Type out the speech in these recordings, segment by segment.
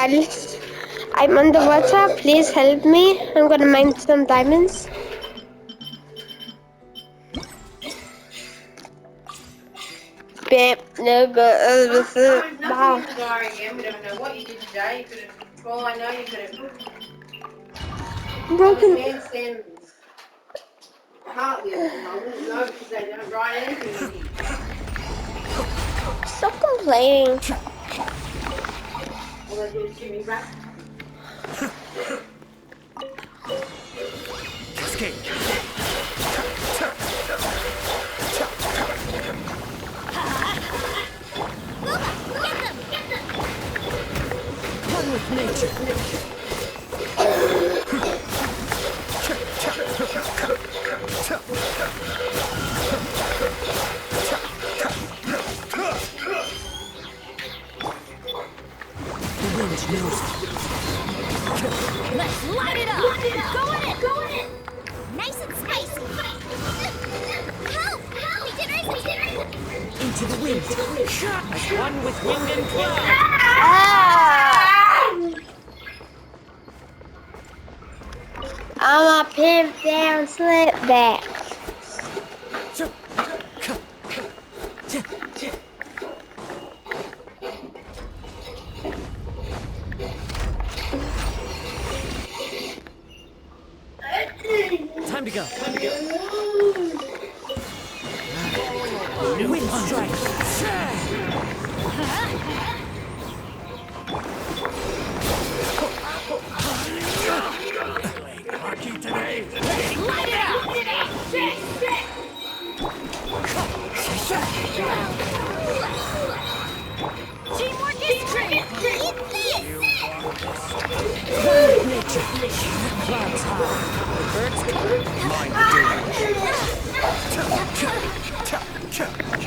guys. I'm underwater. Please help me. I'm gonna mine some diamonds. Babe, no good. Wow. Again. We don't know what you did today. You could have. Well, I know you could have. Broken. Handstand cartwheels, and I wouldn't know because they don't write anything in here. Stop complaining. All they do is give me rap. Escape. One with nature. The wind knows it. Let's light it up! Go in it! Go in it! Nice and spicy! Help! Help! We did it! Into the wind. As one with wind and cloud. I'm a pimp down slip back. Time to go. New wind strike. Lucky today. Light it up! Teamwork is great! Eat this! One with nature. Clouds high. Birds mind the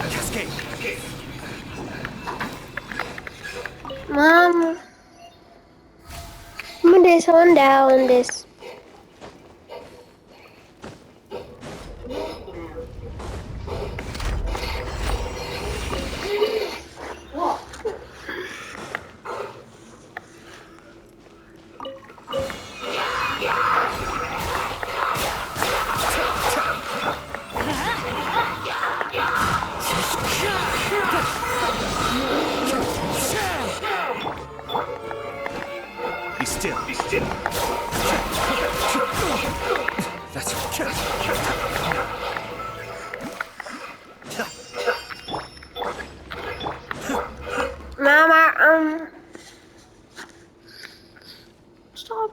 Cascade. Mom. There's one down this. Be still. Be still. That's right. Mama, stop.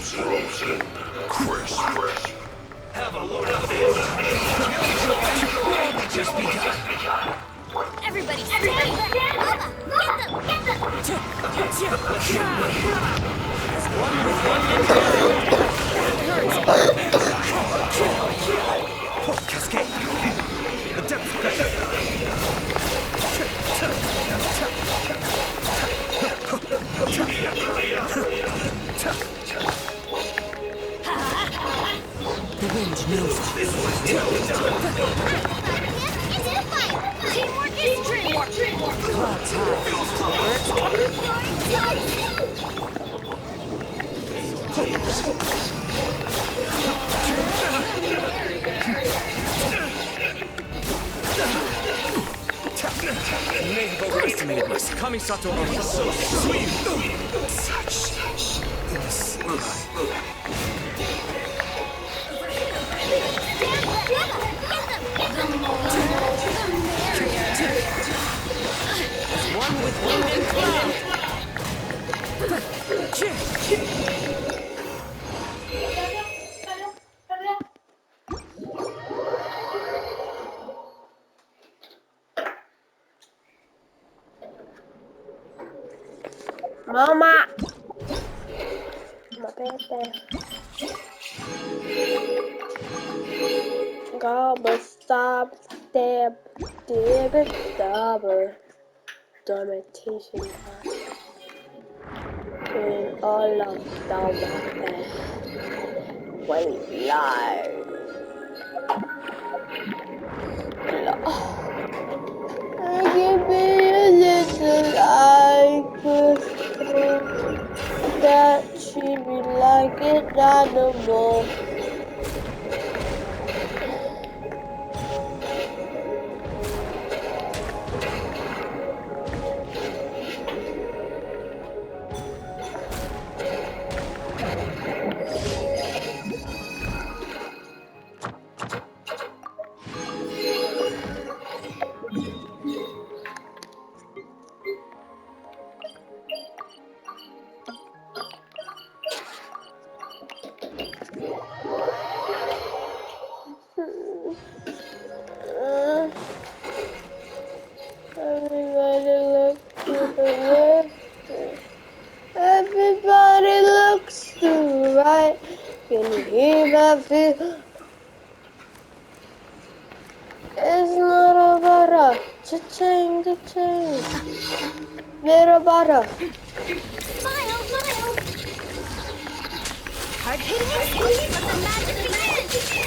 Frozen. Crisp. Have a load of this. Just begun. Everybody stand back! Get them! As one with wind and cloud. Cascade. The depth pressure. The wind knows this. Into the fight! Teamwork is dreamwork! Clouds You may have overestimated my Kamisato armor. Sweet. Such one with wind and cloud. Mama. My birthday. Gobble, stop, stab, dib, double. Domination. Doing all of down my back. Wait, live. animal. Everybody look to the left. Everybody looks to the right. Can you hear my feel? It's not about us. Cha-ching, cha-ching. Little butter. Smile! Hard hitting and squeeze! Let the magic begin!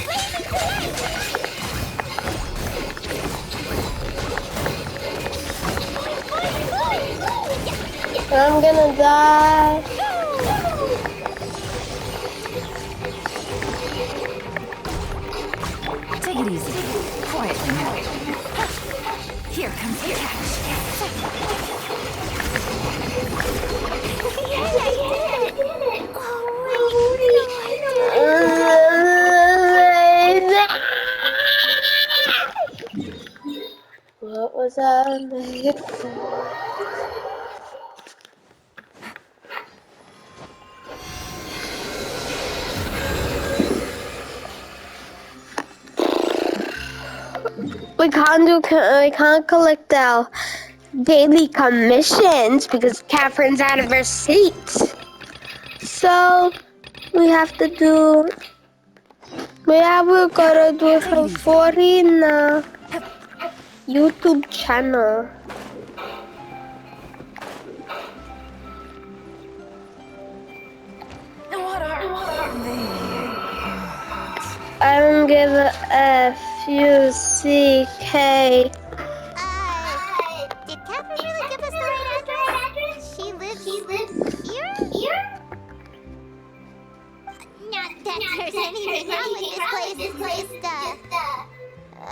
Please and I'm gonna die. Take it easy. Quietly now. Here comes the catch. What was I made for? We can't collect our daily commissions because Catherine's out of her seat. So we're gonna do some Furina YouTube channel. What are they? I'm gonna FUCK. Did Catherine really give us the right address? She lives here? Not that there's anything wrong with this place. It's just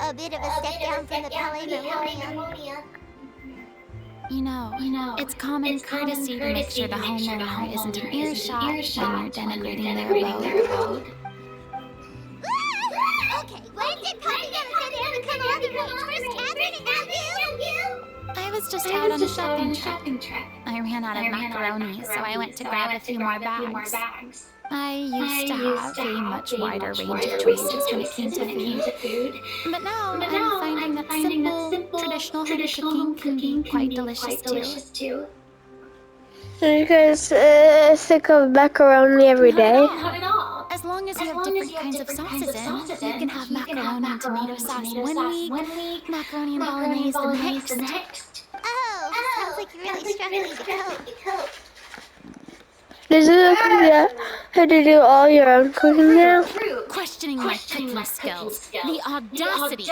a bit of a step down from the Palaemon. You know, it's common courtesy to make sure the homeowner isn't in earshot when you're denigrating their abode. Okay, when did Poppyana say they would come along the road? First Catherine and now you? I was just out on a shopping trip. I ran out of macaroni, so I went to grab a few more bags. I used to have a much wider range of choices when it came to food. But now I'm finding that simple, traditional home cooking can be quite delicious too. You guys sick of macaroni every day? Not at all. As long as you have different kinds of sauces in, you can have macaroni and tomato sauce one week, macaroni and bolognese the next. Oh, sounds like you're really struggling to cope. How to do all your own cooking now? Questioning my cooking skills. The audacity.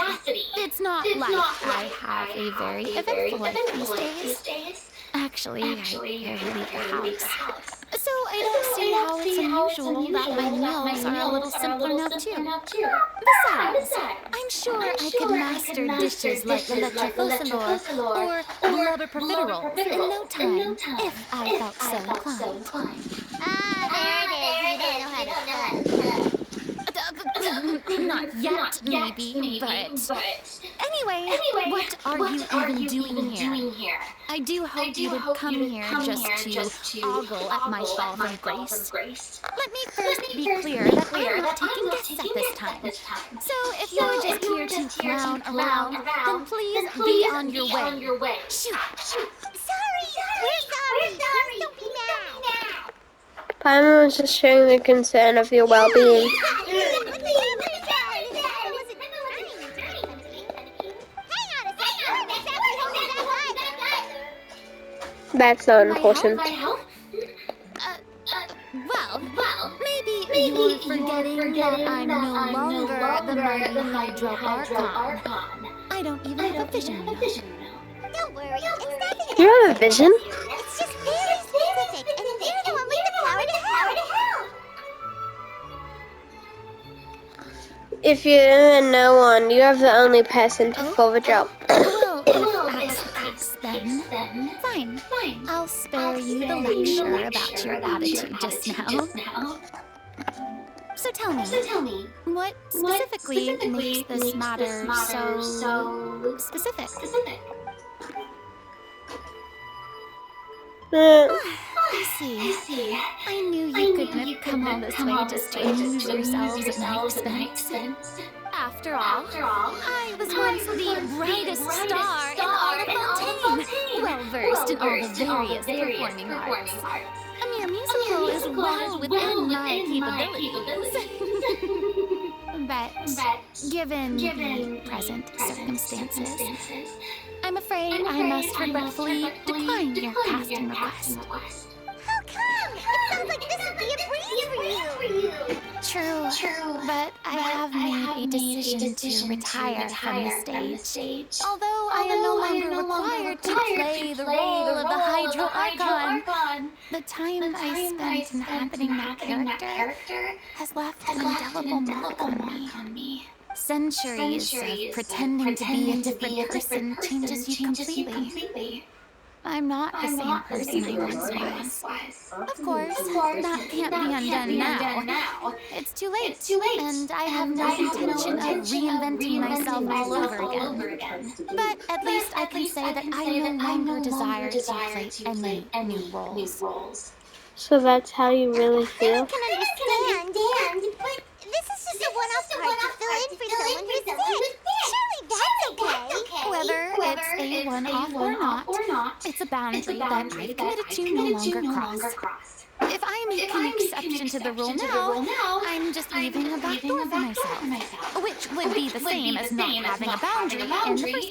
It's not like I have a very eventful life these days. Actually, I barely leave the house. So I don't see how it's unusual that my meals are a little simpler now too. Besides, I'm sure I could master dishes like leche focilor or blubber profiteroles in no time if I felt so inclined. There it is. You don't know how to cook. Not yet, maybe, but... Anyway, what are you even doing here? I do hope you would come here just to ogle at my fall from grace. Let me first be clear that I'm not taking guests at this time. So if you're just here to clown around, then please be on your way. Shoot! Sorry! We're sorry! Please don't be mad! Paimon was just showing the concern of your well-being. That's not important. Well, maybe you're forgetting that I'm no longer the mighty Hydro Archon. I don't even have a vision. Don't worry, it's nothing. You have a vision? It's just very specific, and you're the one with the power to help. If you're no one, you are the only person to fill the job. Well, if that's the case, then fine. I'll spare you the lecture about your attitude just now. So tell me, what specifically makes this matter so specific? I see. I knew you couldn't have come all this way just to amuse yourselves at my expense. After all, I was once the brightest star in all of Fontaine, well-versed in all the various performing arts. A mere musical is well within my capabilities. But given the present circumstances, I'm afraid I must regretfully decline your casting request. How come? It sounds like this would be a breeze for you. True, but I have made a decision to retire from the stage. Although I am no longer required to play the role of the Hydro Archon, the time I spent inhabiting that character has left an indelible mark on me. Centuries of pretending to be a different person changes you completely. I'm not the same person I once was. Of course, that can't be undone now. It's too late, and I have no intention of reinventing myself all over again. But at least I can say that I no longer desire to play any new roles. So that's how you really feel? I can understand, but this is just a one-off part to fill in for someone who's sick. Surely that's okay. Whether it's a one-off or not, it's a boundary that I've committed to no longer cross. If I make an exception to the rule now, I'm just leaving a back door for myself, which would be the same as not having a boundary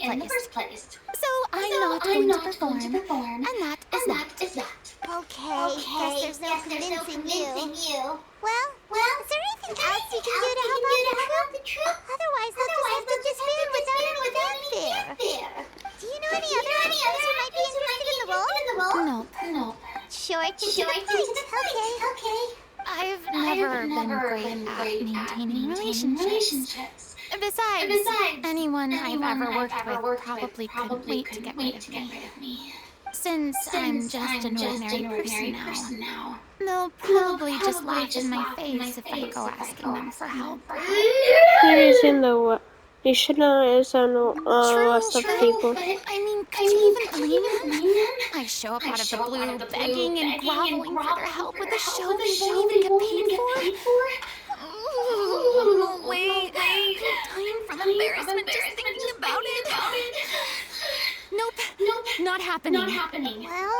in the first place. So I'm not going to perform, and that is that. Okay, guess there's no convincing you. Well, is there anything else you can do to help out the troupe? Otherwise, they'll just have to disband without any fanfare. Do you know any other actors who might be interested in the role? Nope. Short to the point. Okay. I've never been great at maintaining relationships. Besides, anyone I've ever worked with probably couldn't wait to get rid of me. Since I'm just an ordinary person now, they'll probably just laugh in my face if I go asking them for help. You should know it's on lots of people. But I mean, could you even blame them? I show up out of the blue, begging and groveling for their help with a show we won't even get paid for. Ooh, wait, time from embarrassment just thinking about it. Nope, not happening. Well,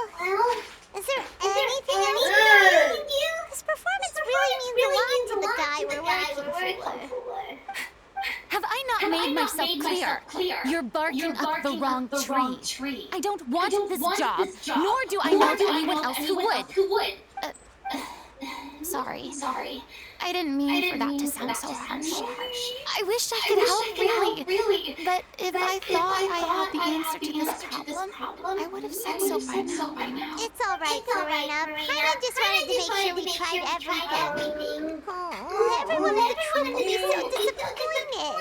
is there anything else we can do? This performance really means a lot to the guy we're working for. Have I not made myself clear? You're barking up the wrong tree. I don't want this job, nor do I know of anyone else who would. Sorry. I didn't mean for that to sound so harsh. I wish I could help, really. But if I thought I had the answer to this problem, I would have said so by now. It's all right, Furina. I just wanted to make sure we tried everything. Oh, everyone in the troupe will be so disappointed.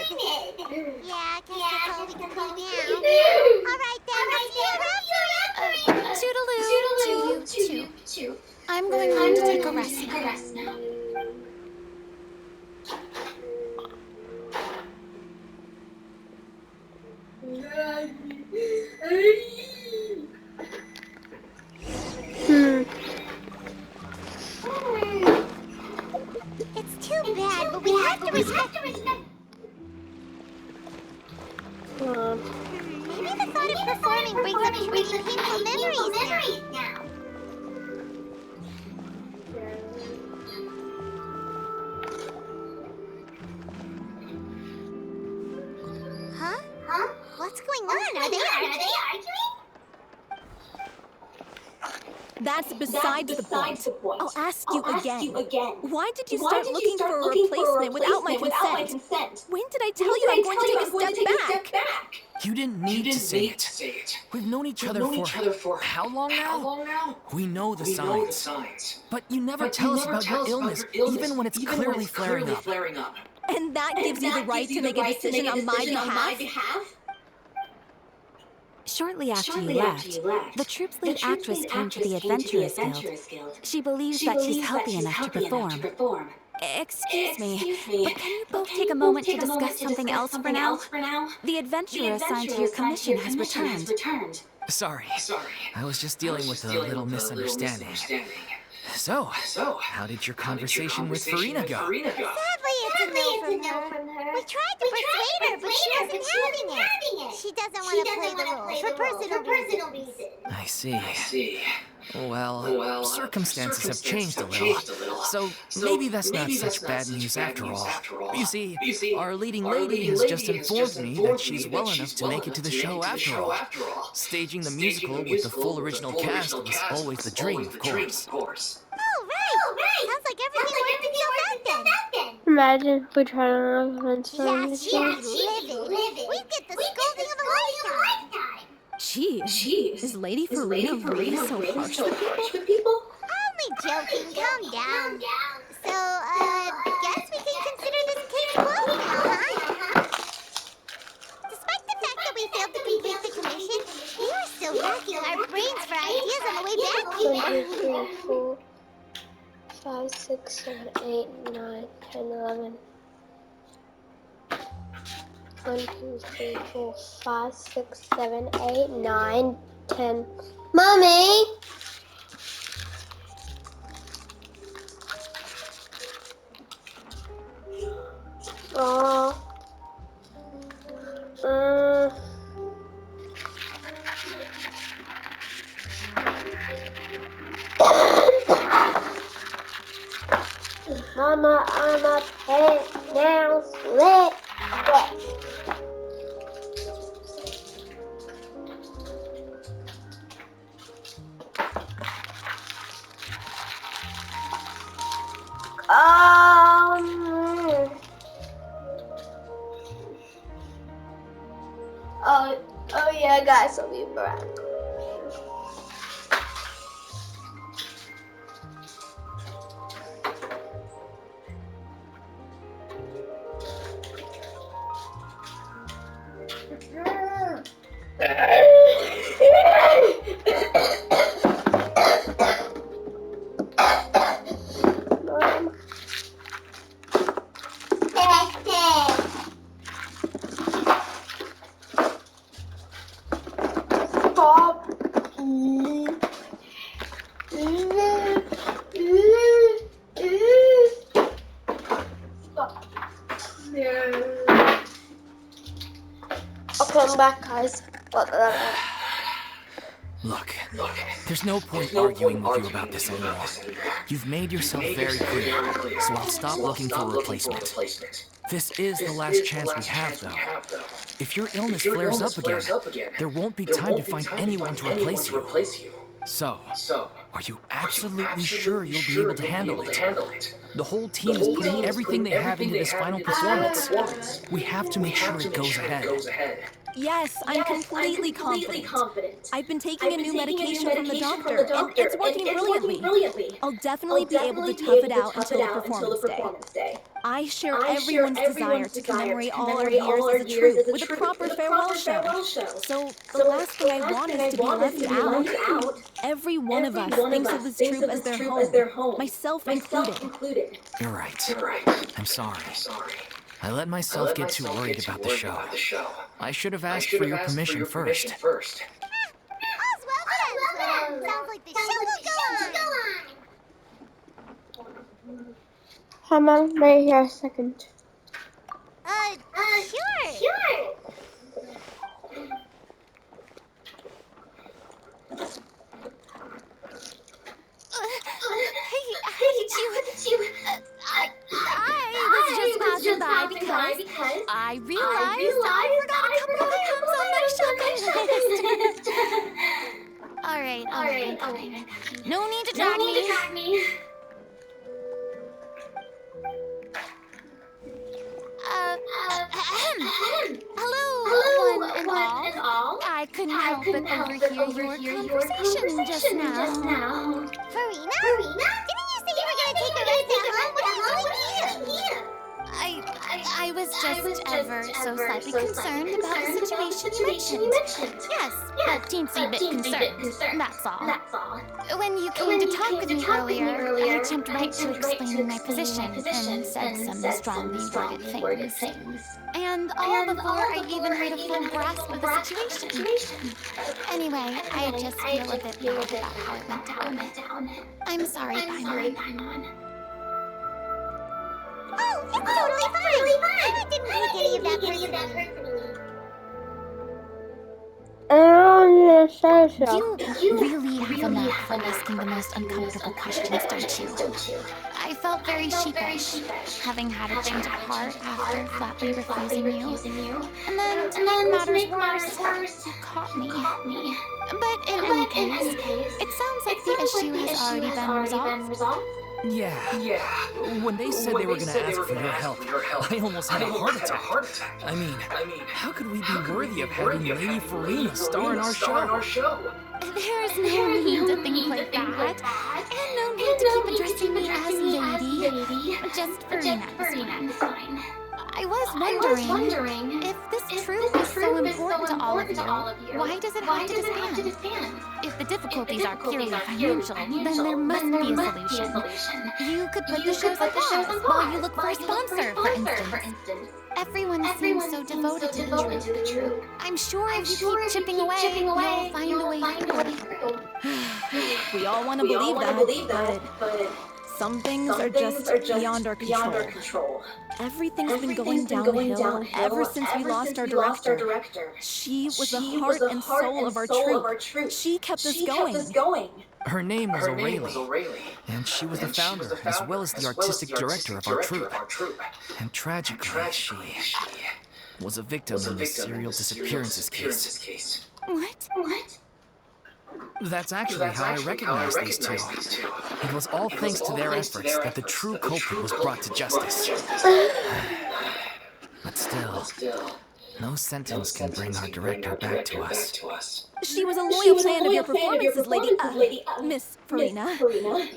Yeah, I guess that's all we can do now. All right, then. Let's be around. Toodaloo to you too. I'm going home to take a rest now. It's too bad, but we have to respect. Maybe the thought of performing brings up really painful memories now. Huh? What's going on? Are they arguing? That's besides the point. I'll ask you again. Why did you start looking for a replacement without my consent? When did I tell you I'm going to take a step back? You didn't need to say it. We've known each other for how long now? We know the signs. But you never tell us about your illness, even when it's clearly flaring up. And that gives you the right to make a decision on my behalf? Shortly after you left, the troop's lead actress came to the Adventurers Guild. She believes that she's healthy enough to perform. Excuse me, but can you both take a moment to discuss something else for now? The adventurer assigned to your commission has returned. Sorry. I was just dealing with a little misunderstanding. So, how did your conversation with Furina go? Sadly, it's a no from her. We tried to persuade her, but she wasn't having it. She doesn't want to play the roles for personal reasons. I see. Well, circumstances have changed a little, so maybe that's not such bad news after all. You see, our leading lady has just informed me that she's well enough to make it to the show after all. Staging the musical with the full original cast was always the dream, of course. Oh, right. Sounds like everything worked until that then. Imagine if we tried on events for Yeah, the she'd show. be livid. We'd get the scolding of a lifetime. Jeez, is Lady Furina really so harsh with people? Only joking. Calm down. So, guess we can consider this case closed now, huh? Despite the fact that we failed to complete the commission, we were still racking our brains for ideas on the way back 1, here. 2, 3, 4, 5, 6, 7, 8, 9, 10, 11. 1, 2, 3, 4, 5, 6, 7, 8, 9, 10. Mommy! Oh. Mama, I'm a pet now. Split. Oh yeah, guys, I'll be back. Okay, I'm back, guys. Look, there's no point arguing with you about this anymore. You've made yourself very clear, so I'll stop looking for a replacement. This is the last chance we have, though. If your illness flares up again, there won't be time to find anyone to replace you. So, are you absolutely sure you'll be able to handle it? The whole team is putting everything they have into this final performance. We have to make sure it goes ahead. Yes, I'm completely confident. I've been taking a new medication from the doctor, and it's working brilliantly. I'll definitely be able to tough it out until the performance day. I share everyone's desire to commemorate all our years as a troupe with a proper farewell show. So the last thing I want is to be left out. Every one of us thinks of this troupe as their home, myself included. You're right. I'm sorry. I let myself get too worried about the show. I should have asked for your permission first. All's well that ends well. Sounds like the show will go on. Hi, Mom. Right here a second. Sure. Hey, how did you... I was just passing by because I realized I forgot a couple of items on my shopping list. All right. No need to drag me. Hello, one and all. I couldn't help but overhear your conversation just now. Furina? Didn't you say you were going to take a rest at home? What are you doing here? I I was just ever so slightly concerned about the situation you mentioned. Yes, a teensy bit concerned, that's all. When you came to talk with me earlier, I jumped right to explaining my position and said some strongly worded things. And all before I even had a full grasp of the situation. Anyway, I just feel a bit bad about how it went down. I'm sorry, Paimon. Oh, it's totally fine. I didn't take any of that personally. You really have a knack for asking the most uncomfortable questions, don't you? I felt very sheepish, having had a change of heart after flatly refusing you. And then, to make matters worse, you caught me. But in any case, it sounds like the issue has already been resolved. Yeah. When they said they were gonna ask for your help, I almost had a heart attack. I mean, how could we be worthy of having Lady Furina star in our show? There's no need to think like that. And no need to keep addressing me as lady. Just Furina is fine. I was wondering if this truth is so important to all of you, why does it have to disband? If the difficulties are purely financial, then there must be a solution. You could put the shows on pause while you look for a sponsor, for instance. Everyone seems so devoted to the truth. I'm sure if you keep chipping away, you'll find a way through. We all want to believe that, but some things are just beyond our control. Everything's been going downhill ever since we lost our director. She was the heart and soul of our troupe. She kept us going. Her name was Aurelie, and she was the founder as well as the artistic director of our troupe. And tragically, she was a victim in the serial disappearances case. What? That's actually how I recognized these two. It was all thanks to their efforts that the true culprit was brought to justice. But still, no sentence can bring our director back to us. She was a loyal fan of your performances, Lady Miss Furina.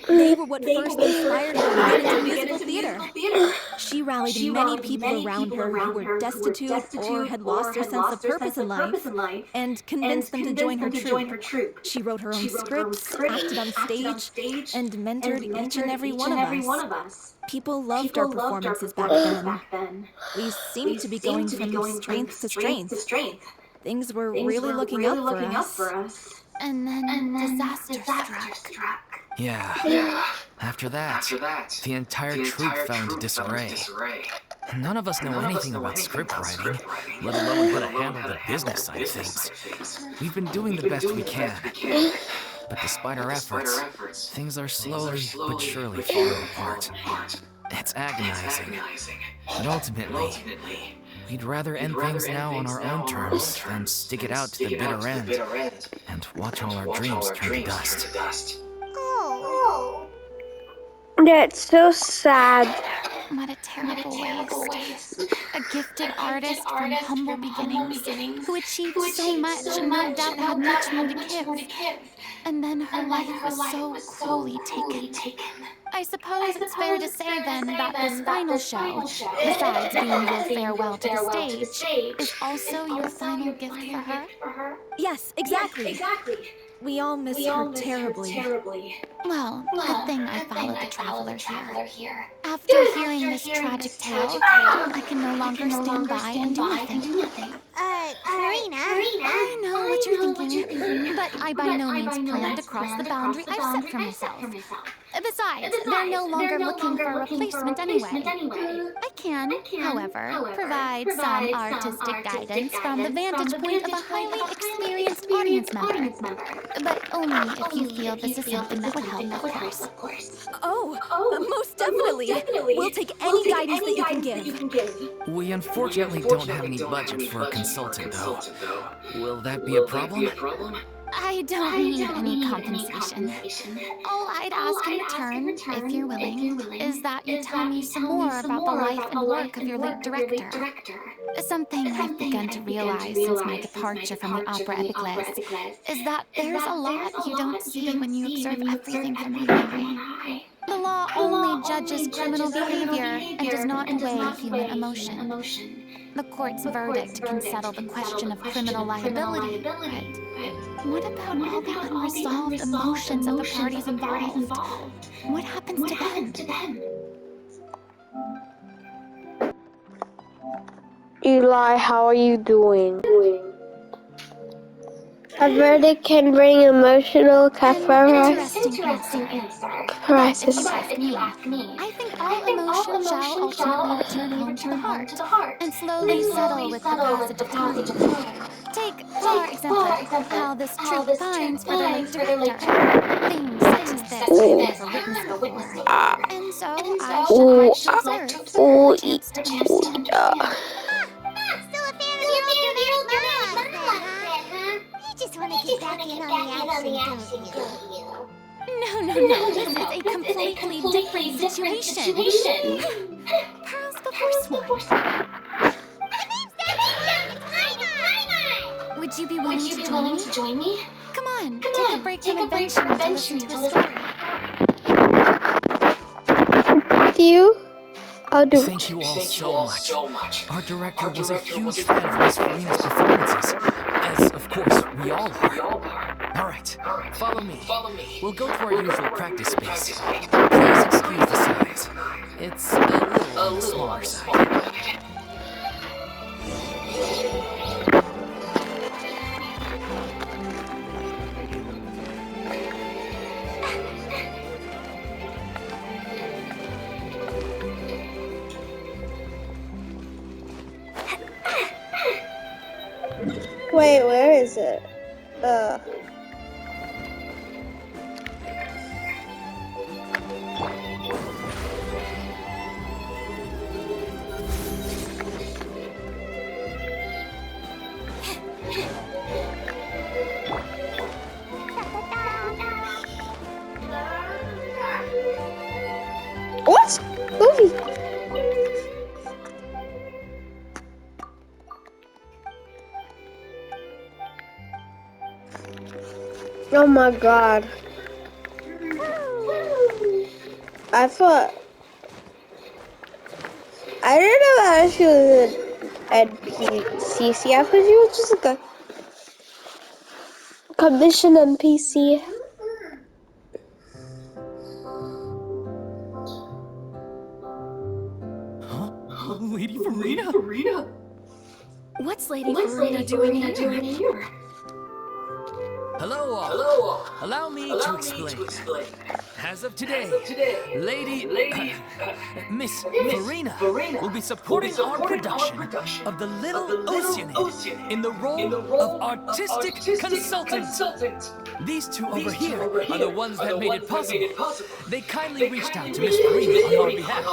They were what first inspired her to get into musical theater. She rallied many people around her who were destitute or had lost their sense of purpose in life and convinced them to join her troupe. She wrote her own scripts, acted on stage, and mentored each and every one of us. People loved our performances back then. We seemed to be going from strength to strength. Things were really looking up for us. And then disaster struck. Yeah. After that, the entire troupe fell into disarray. None of us know anything about script writing, let alone how to handle the business side of things. We've been doing the best we can. But despite our efforts, things are slowly but surely falling apart. It's agonizing. But ultimately, we'd rather end things now on our own terms than stick it out to the bitter end and watch all our dreams turn to dust. Oh. That's so sad. What a terrible waste. A gifted artist from humble beginnings who achieved so much and no doubt had much more to give. And then her life was so cruelly taken. I suppose it's fair to say then that this final show, besides being your farewell to the stage, is also your final gift for her? Yes, exactly. We all miss her terribly. Well, good thing I followed the traveler here. After hearing this tragic tale, I can no longer stand by and do nothing. Furina? I know what you're thinking, but I by no means plan to cross the boundary I've set for myself. Besides, they're no longer looking for a replacement anyway. I can, however, provide some artistic guidance from the vantage point of a highly experienced audience member. But only if you feel this is something that would help, of course. Oh, most definitely. We'll take any guidance that you can give. We unfortunately don't have any budget for a consultant, though. Will that be a problem? I don't need any compensation. All I'd ask in return, if you're willing, is that you tell me some more about the life and work of your late director. Something I've begun to realize since my departure from the opera epiclese is that there's a lot you don't see when you observe everything from on high. The law only judges criminal behavior and does not weigh human emotion. The court's verdict can settle the question of criminal liability, but what about all the unresolved emotions of the parties involved? What happens to them? Eli, how are you doing? A verdict can bring emotional catharsis. Interesting answer. But if you ask me, I think all emotion shall ultimately return home to the heart and slowly settle with the passage of time. Take, for example, how this troupe pines for their late director. Things such as this I've never witnessed before. And so I should like to observe a chance to understand. Still a fan of your old dramatic monologues then, huh? You just want to get back in on the action, don't you? No. This is a completely different situation. Pearls before swine. Would you be willing to join me? Come on, take a break from adventure to listen to a story. You? I'll do Thank you all so much. Our director was a huge fan of Miss Furina's performances, as of course we all are. All right, follow me. We'll go to our usual practice space. Please excuse the size. It's a little on the smaller side. Wait, where is it? What? Movie? Oh my god. I thought... I didn't know that she was an NPC. I thought she was just like a commission NPC. Huh? Lady Furina? What's Lady Furina doing here? Hello all. Allow me to explain. As of today, Miss Furina will be supporting our production of The Little Oceanid in the role of artistic consultant. These two over here are the ones that made it possible. They kindly reached out to Miss Furina on our behalf.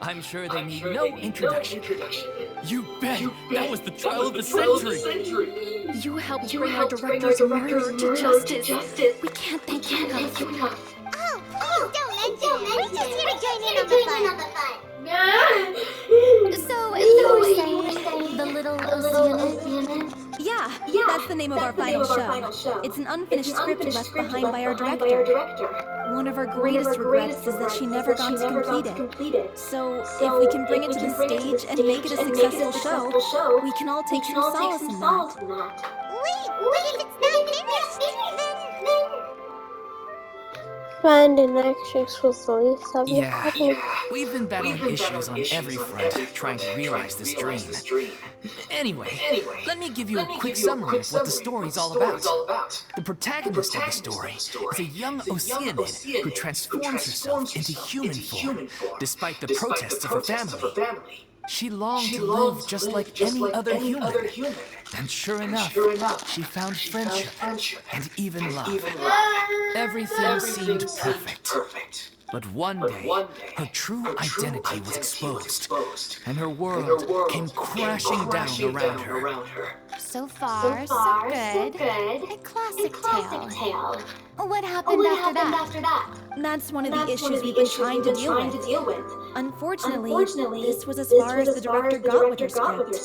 I'm sure they need no introduction. You bet! That was the trial of the century! You helped bring our director's murderer to justice. We can't thank you enough. Oh, please don't mention it. We're just here to join in on the fun. So, you were saying The Little Oceanid? Yeah, that's the name of our final show. It's an unfinished script left behind by our director. One of our greatest regrets is that she never got to complete it. So, if we can bring it to the stage and make it a successful show, we can all take some solace in that. Wait, but if it's not finished, then... Find an actress for the least of your Yeah, we've been battling issues on every front trying to realize this dream. Anyway, let me give you a quick summary of what the story's all about. The protagonist of the story is a young Oceanid who transforms herself into human form, despite the protests of her family. She longed to live just like any other human. And sure enough, she found friendship and even love. Everything seemed perfect. But one day, her true identity was exposed, and her world came crashing down around her. So far, so good. A classic tale. What happened after that? That's one of the issues we've been trying to deal with. Unfortunately, this was as far as the director got with her script.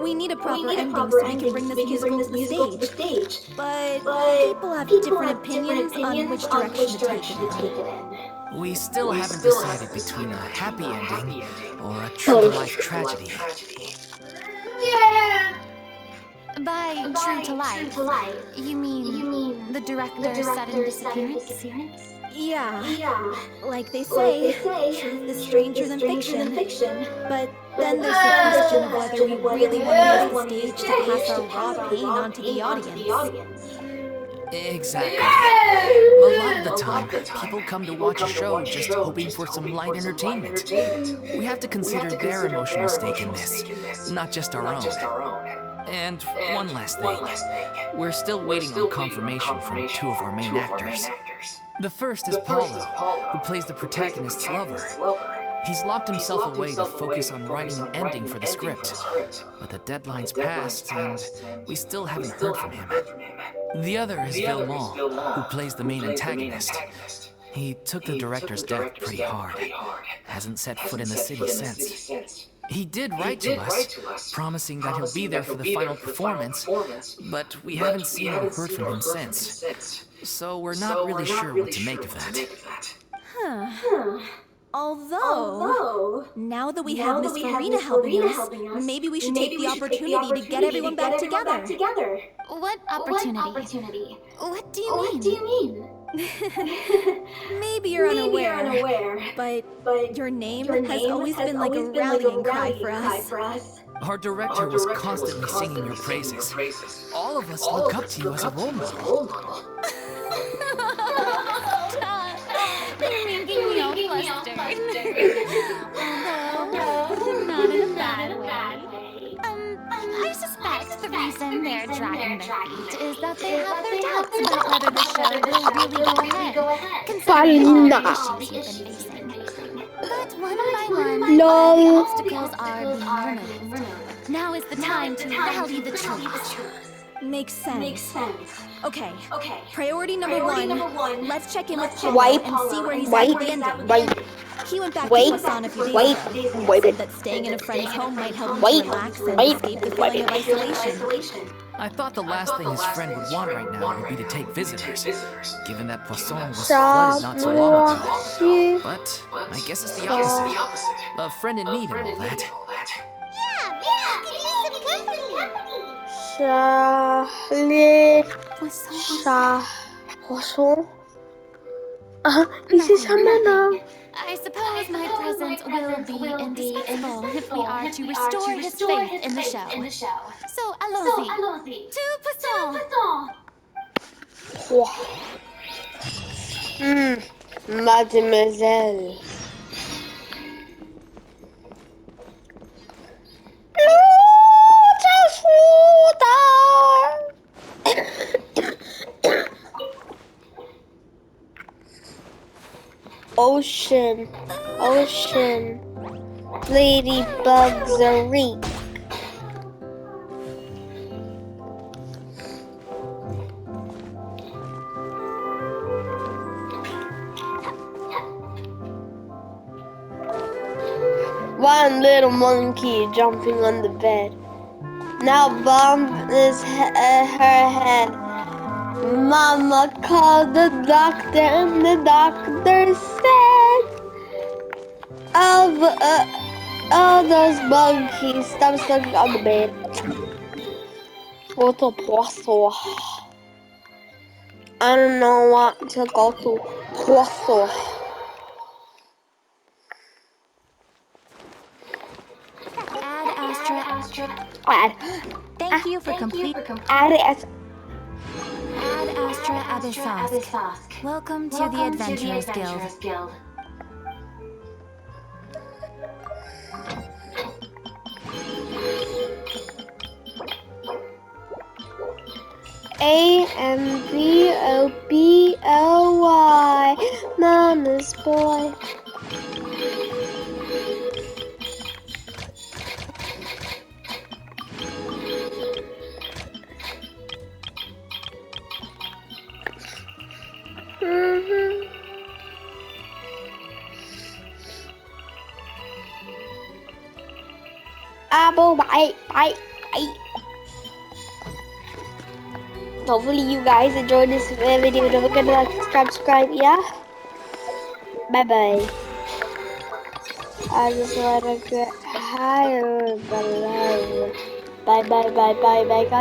We need a proper ending so we can bring this musical to the stage. But people have different opinions on which direction to take it in. We still haven't decided between a happy ending or a true-to-life tragedy. Yeah. By true to life, you mean the director's sudden disappearance? Yeah, like they say, truth is stranger than fiction. But then there's the question of whether we really want to use the stage to pass our raw pain onto the audience. Exactly. A lot of the time, people come to watch a show just hoping for some light entertainment. We have to consider their emotional stake in this, not just our own. And one last thing. We're still waiting on confirmation from two of our main actors. The first is Paulo, who plays the protagonist's lover. He's locked himself away to focus on writing an ending for the script. But the deadline's passed, and we still haven't heard from him. The other is Villemont, who plays the main antagonist. He took the director's death pretty hard. Hasn't set foot in the city since. He did write to us, promising that he'll be there for the final performance, but we haven't seen or heard from him since. So we're not really sure what to make of that. Although, now that we have Miss Furina helping us, maybe we should take the opportunity to get everyone back together. What opportunity? What do you mean? Maybe you're unaware, but your name has always been like a rallying cry for us. Our director was constantly singing your praises. All of us look up to you as a role model. Stop! You're making me all flustered. Although, not in a bad way. I suspect the reason they're dragging their feet is that they have their doubts about whether the show will really go ahead, considering all the issues you've been facing. But one by one, all the obstacles are being removed. Now is the time to rally the troops. Makes sense. Okay. Priority number one. Let's check in with Paulo and see where he's at with the ending. He went back to Poisson a few days ago. Said that staying in a friend's home might help him to relax and escape the feeling of isolation. I thought the last thing his friend would want right now would be to take visitors, given that Poisson was flooded not so long ago. But I guess it's the opposite. A friend in need and all that. Poisson? This is Hamana. I suppose my presence will be indispensable if we are to restore his faith in the show. So, allons-y. To Poisson! Mademoiselle. Ocean, ladybugs are reek. One little monkey jumping on the bed. Now bump is her head. Mama called the doctor and the doctor said, oh, those monkeys, stop stuck on the bed. Go to Poisson. I don't know what to go to Poisson. Ad Astra. Thank you for complete. Ad Astra Abyssask. Welcome to the Adventurers Guild. AMBOBLY, Mama's boy. Apple bite. hopefully you guys enjoyed this video. Don't forget to like, subscribe, yeah. Bye bye. I just wanna get higher, but love. Bye bye bye bye bye guys.